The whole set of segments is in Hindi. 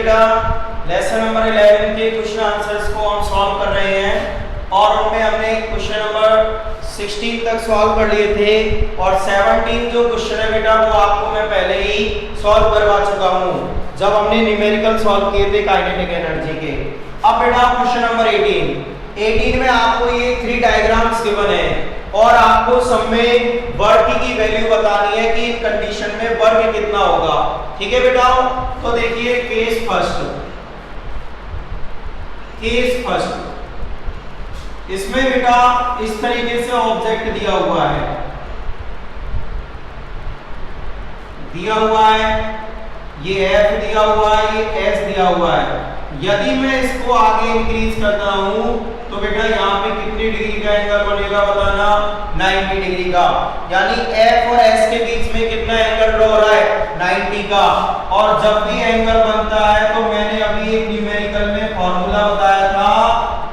बेटा लेसन नंबर 11 के क्वेश्चन आंसर्स को हम सॉल्व कर रहे हैं और उनमें हमने क्वेश्चन नंबर 16 तक सॉल्व कर लिए थे और 17 जो क्वेश्चन है बेटा वो आपको मैं पहले ही सॉल्व करवा चुका हूँ जब हमने न्यूमेरिकल सॉल्व किए थे काइनेटिक एनर्जी के। अब बेटा क्वेश्चन नंबर 18 में आपको ये 3 डायग्राम्स गिवन है और आपको सब में वर्क की वैल्यू बतानी है कि इन कंडीशन में वर्क कितना होगा। ठीक है बेटा, तो देखिए केस फर्स्ट इसमें बेटा इस तरीके से ऑब्जेक्ट दिया हुआ है ये F दिया हुआ है, ये S दिया हुआ है। यदि मैं इसको आगे इंक्रीज करता हूं तो बेटा यहाँ पे कितनी डिग्री का एंगल बनेगा बताना, 90 डिग्री का। यानी F और S के बीच में कितना एंगल ड्रॉ हो रहा है, 90 का। और जब भी एंगल बनता है तो मैंने अभी एक न्यूमेरिकल में फॉर्मूला बताया था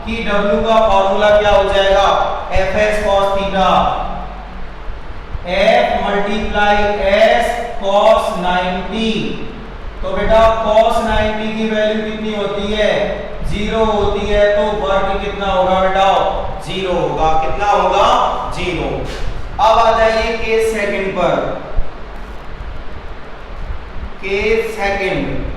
कि W का फॉर्मूला क्या हो जाएगा, Fs cos theta, F multiply S cos 90। तो बेटा cos 90 की वैल्यू कितनी होती है, 0 होती है। तो वर्ग कितना होगा बेटा, 0 होगा। कितना होगा, 0। अब आ जाइए केस सेकंड पर। केस सेकंड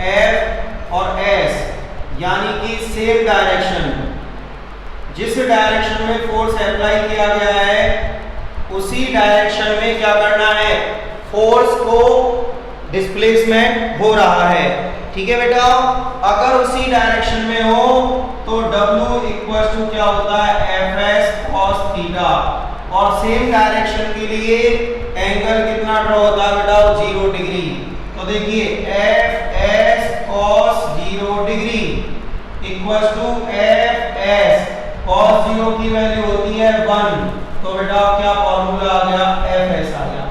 F और S यानी कि सेम डायरेक्शन, जिस डायरेक्शन में फोर्स अप्लाई किया गया है उसी डायरेक्शन में क्या करना है, फोर्स को डिस्प्लेसमेंट हो रहा है। ठीक है बेटा, अगर उसी डायरेक्शन में हो तो W इक्वल टू क्या होता है, Fs cos थीटा। और सेम डायरेक्शन के लिए एंगल कितना ड्रॉ होता है बेटा, 0 डिग्री। तो देखिए Fs cos 0 degree equal to Fs cos 0 की वैल्यू होती है 1। तो बेटा क्या फॉर्मूला आ गया, Fs आ गया।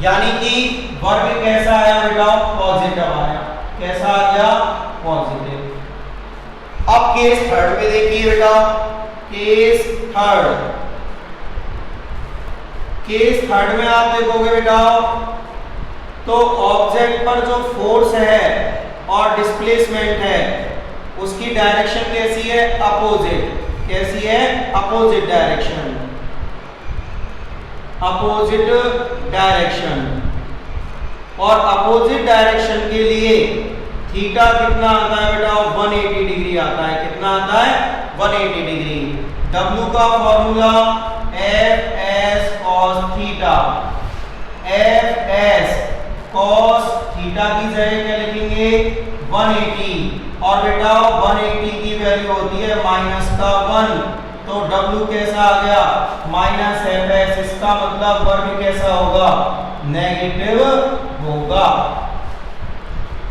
यानी कि वर्ग कैसा आया बेटा, पॉजिटिव आया। कैसा आ गया, पॉजिटिव। अब केस थर्ड पे देखिए बेटा, केस थर्ड में आप देखोगे बेटा तो ऑब्जेक्ट पर जो फोर्स है और डिस्प्लेसमेंट है उसकी डायरेक्शन कैसी है, अपोजिट। कैसी है, अपोजिट डायरेक्शन, अपोजिट डायरेक्शन। और अपोजिट डायरेक्शन के लिए थीटा कितना आता है बेटा, 180 डिग्री आता है। कितना आता है, 180 डिग्री। W का formula Fs cos theta, Fs cos theta की जगह क्या लिखेंगे, 180। और बेटा 180 की वैल्यू होती है -1। तो W कैसा आ गया, -Fs। इसका मतलब वर्ग कैसा होगा, नेगेटिव होगा।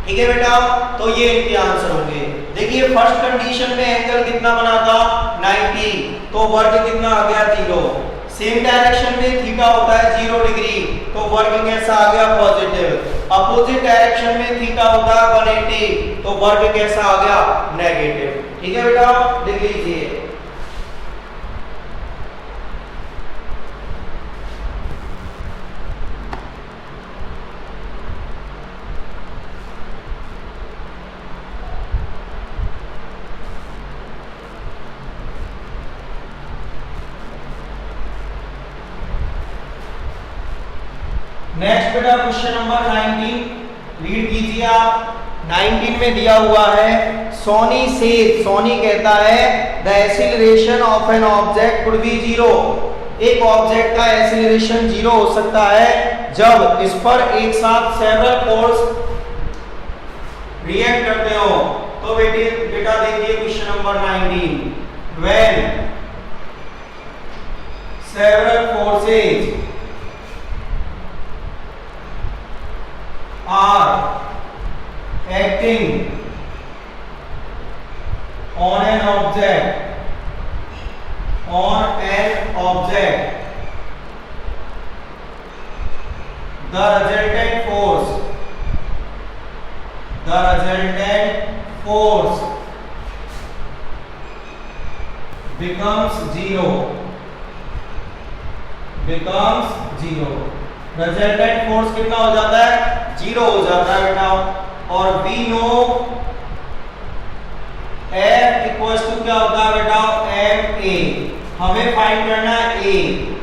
ठीक है बेटा, तो ये इनके आंसर होंगे। देखिए फर्स्ट कंडीशन में एंगल कितना बना था, 90। तो वर्ग कितना आ गया, 0। सेम डायरेक्शन में थीटा होता है 0 डिग्री, तो वर्ग कैसा आ गया, पॉजिटिव। अपोजिट डायरेक्शन में थीटा होता है 180, तो वर्ग कैसा आ गया, नेगेटिव। ठीक है बेटा, लिख लीजिए। नेक्स्ट बेटा क्वेश्चन नंबर 19 रीड कीजिए आप। 19 में दिया हुआ है, सोनी कहता है the acceleration of an object could be 0। एक ऑब्जेक्ट का एक्सीलरेशन 0 हो सकता है जब इस पर एक साथ सेवरल फोर्स रिएक्ट करते हो। तो बेटा देखिए question number 19, when several forces are acting on an object, the resultant force becomes zero, resultant force कितना हो जाता है, जीरो हो जाता है बेटा। और we know F equals to क्या होता है बेटा, ma, हमें फाइंड करना है a,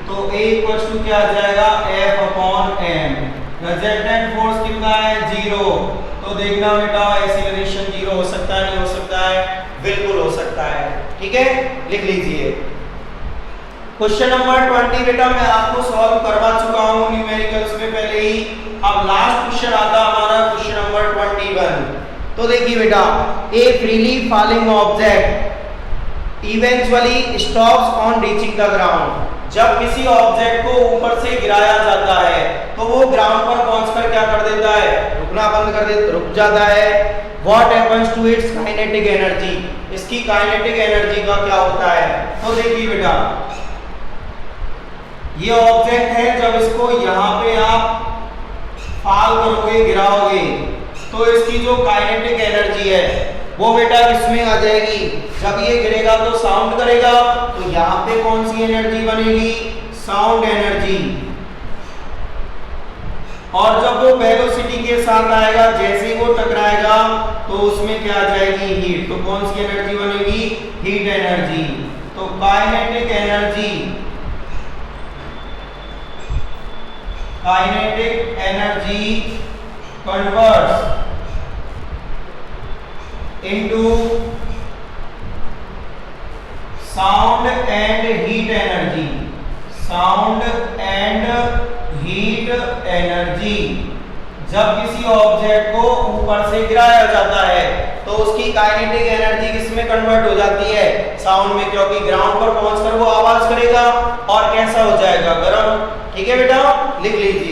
तो a इक्वल्स टू क्या आ जाएगा, F upon m। Resultant force कितना है, जीरो। तो देखना बेटा एक्सीलरेशन जीरो हो सकता है, नहीं हो सकता है, बिल्कुल हो सकता है। ठीक है, लिख लीजिए। क्वेश्चन नंबर 20 बेटा मैं आपको सॉल्व करवा चुका हूं न्यूमेरिकल्स में पहले ही। अब लास्ट क्वेश्चन आता हमारा क्वेश्चन नंबर 21। तो देखिए बेटा, ए freely falling object eventually stops on reaching the ground. जब किसी ऑब्जेक्ट को ऊपर से गिराया जाता है तो वो ग्राउंड पर पहुंचकर क्या कर देता है, रुकना बंद कर देता, रुक जाता है। What happens to its kinetic energy, इसकी काइनेटिक एनर्जी का क्या होता है। तो देखिए बेटा, ये ऑब्जेक्ट है, जब इसको यहाँ पे आप फॉल करोगे, गिराओगे, तो इसकी जो काइनेटिक एनर्जी है वो बेटा किसमें आ जाएगी, जब ये गिरेगा तो साउंड करेगा, तो यहाँ पे कौन सी एनर्जी बनेगी, साउंड एनर्जी। और जब वो वेलोसिटी के साथ आएगा, जैसे ही वो टकराएगा तो उसमें क्या आ जाएगी, हीट। तो कौन सी एनर्जी बनेगी, हीट एनर्जी। तो kinetic energy converts into sound and heat energy, जब किसी ऑब्जेक्ट को ऊपर से गिराया जाता है तो उसकी काइनेटिक एनर्जी किसमें कन्वर्ट हो जाती है, साउंड में, क्योंकि ग्राउंड पर पहुंचकर वो आवाज करेगा और कैसा हो जाएगा, गर्म। ठीक है बेटा, लिख लीजिए।